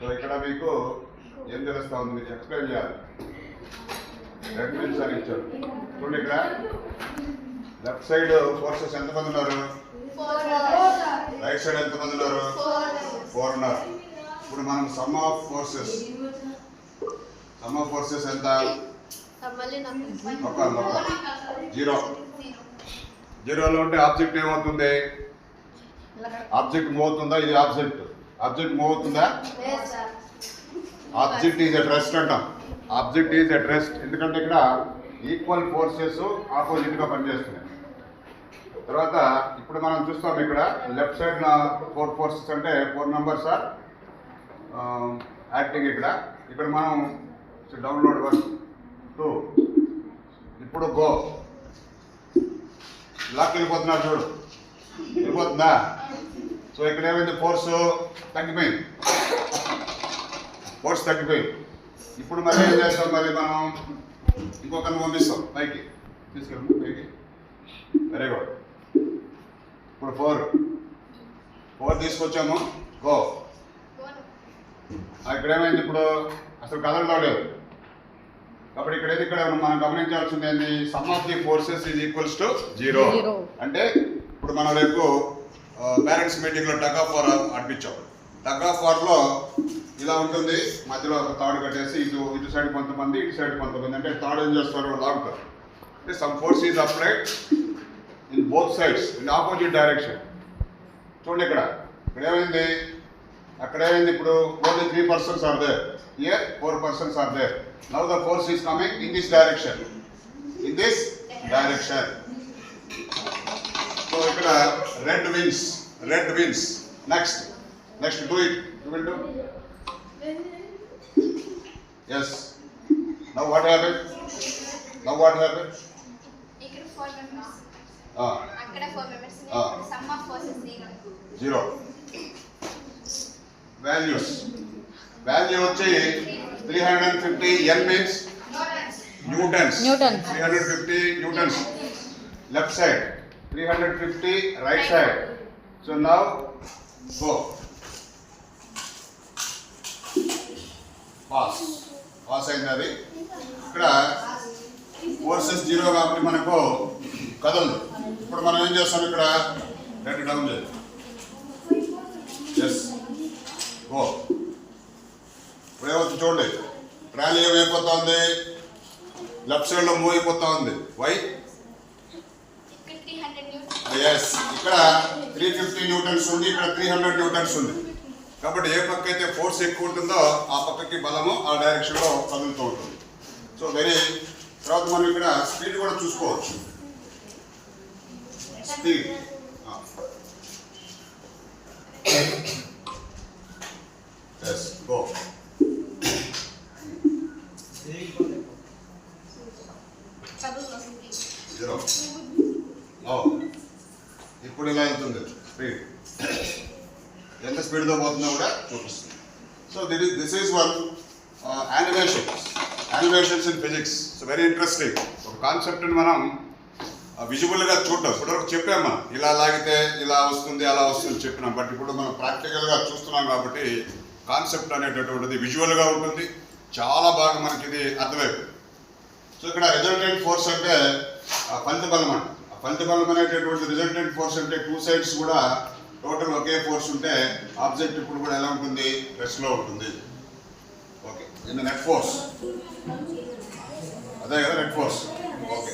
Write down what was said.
So ఇక్కడ మీకు ఏం తెలుస్తా ఉంది, మీకు ఎక్స్ప్లెయిన్ చేయాలి. రెడ్ విన్స్ అని ఇచ్చారు చూడండి. ఇక్కడ లెఫ్ట్ సైడ్ ఫోర్సెస్ ఎంతమంది ఉన్నారు, రైట్ సైడ్ ఎంతమంది ఉన్నారు, 4 ఉన్నారు. ఇప్పుడు మనం సమ్ ఆఫ్ ఫోర్సెస్ ఎంత, ఒక 0. 0లో ఉంటే ఆబ్జెక్ట్ ఏమవుతుంది, ఆబ్జెక్ట్ మూవ్ అవుతుందా, ఇది ఆబ్జెక్ట్ మూవ్ అవుతుందా, ఆబ్జెక్ట్ ఈజ్ ఎట్ రెస్ట్ అంటాం. ఆబ్జెక్ట్ ఈజ్ ఎట్ రెస్ట్ ఎందుకంటే ఇక్కడ ఈక్వల్ ఫోర్సెస్ ఆపోజిట్గా పనిచేస్తున్నాయి. తర్వాత ఇప్పుడు మనం చూస్తాం ఇక్కడ లెఫ్ట్ సైడ్ 4 ఫోర్సెస్ అంటే 4 మెంబర్స్ ఆర్ యాక్టింగ్. ఇక్కడ మనం డౌన్లోడ్ 1 2 ఇప్పుడు గో లాక్ వెళ్ళిపోతున్నారు చూడు, వెళ్ళిపోతుందా. సో ఇక్కడ ఏమైంది, ఫోర్స్ తగ్గిపోయింది. ఇప్పుడు మరి ఏం చేస్తాం, మరి మనం ఇంకొకరిని పంపిస్తాం పైకి, తీసుకెళ్ళి పైకి. Very good. ఇప్పుడు 4 తీసుకొచ్చాము, గో. ఇక్కడ ఏమైంది, ఇప్పుడు అసలు కదలడం లేదు. కాబట్టి ఇక్కడ మనం గమనించాల్సింది ఏంటి, sum of the forces is equals to 0. అంటే ఇప్పుడు మనం రేపు పేరెంట్స్ మీటింగ్లో టగ్ ఆఫ్ వార్ అనిపించాం. టగ్ ఆఫ్ వార్లో ఇలా ఉంటుంది, మధ్యలో ఒక తాడు కట్టేసి ఇటు సైడ్ కొంతమంది, ఇటు సైడ్ కొంతమంది. అంటే తాడు ఏం చేస్తారు, లాగుతారు. అంటే sum force is applied in both sides in opposite direction. చూడండి ఇక్కడ ఏమైంది, అక్కడ ఏమైంది, ఇప్పుడు only 3 persons are there, here 4 persons are there. Now the force is coming in this direction, so ఇక్కడ red wins. Next do it, you will do. yes, now what happened, ఇక్కడ 4 members, అక్కడ 4 members, sum of forces 0. Value వచ్చి 350. n means newtons. 350 newtons left side, 350 right side. So now go. Pass అయింది. అది ఇక్కడ forces 0 కాబట్టి మనకు కదలదు. ఇప్పుడు మనం ఏం చేస్తాం, ఇక్కడ రెండు డౌన్ చేయాలి. Yes, go. ఇప్పుడు ఏమవుతుంది చూడండి, ట్రాలీ ఏమైపోతా ఉంది, లెఫ్ట్ సైడ్ లో మూవ్ అయిపోతా ఉంది. వై, ఎస్, ఇక్కడ 350 న్యూటన్స్ ఉంది, ఇక్కడ 300 న్యూటన్స్ ఉంది. కాబట్టి ఏ పక్క అయితే ఫోర్స్ ఎక్కువ ఉంటుందో ఆ పక్కకి బలము ఆ డైరెక్షన్లో కదులుతూ ఉంటుంది. సో తర్వాత మనం ఇక్కడ స్పీడ్ కూడా చూసుకోవచ్చు. Speed go. ఇప్పుడు ఇలా వెళ్తుంది స్పీడ్, ఎంత స్పీడ్తో పోతుందో కూడా చూపిస్తుంది. So this is one animations in physics. So very interesting. ఒక కాన్సెప్ట్ని మనం విజువల్గా చూడడం. ఇప్పటివరకు చెప్పాం మనం, ఇలా లాగితే ఇలా వస్తుంది అలా వస్తుంది చెప్పినాం. బట్ ఇప్పుడు మనం ప్రాక్టికల్గా చూస్తున్నాం కాబట్టి కాన్సెప్ట్ అనేటటువంటిది విజువల్గా ఉంటుంది, చాలా బాగా మనకి ఇది అర్థమైపోయింది. సో ఇక్కడ రిజల్టెంట్ ఫోర్స్ అంటే ఫలిత బలం అంట. ఆ ఫలిత బలం అనేటటువంటి రిజల్టెంట్ ఫోర్స్ అంటే 2 sides కూడా టోటల్ ఒకే ఫోర్స్ ఉంటే ఆబ్జెక్ట్ ఇప్పుడు కూడా ఎలా ఉంటుంది, రెస్ట్లో ఉంటుంది. ఓకే, ఇన్ నెట్ ఫోర్స్, అదే కదా నెట్ ఫోర్స్. ఓకే.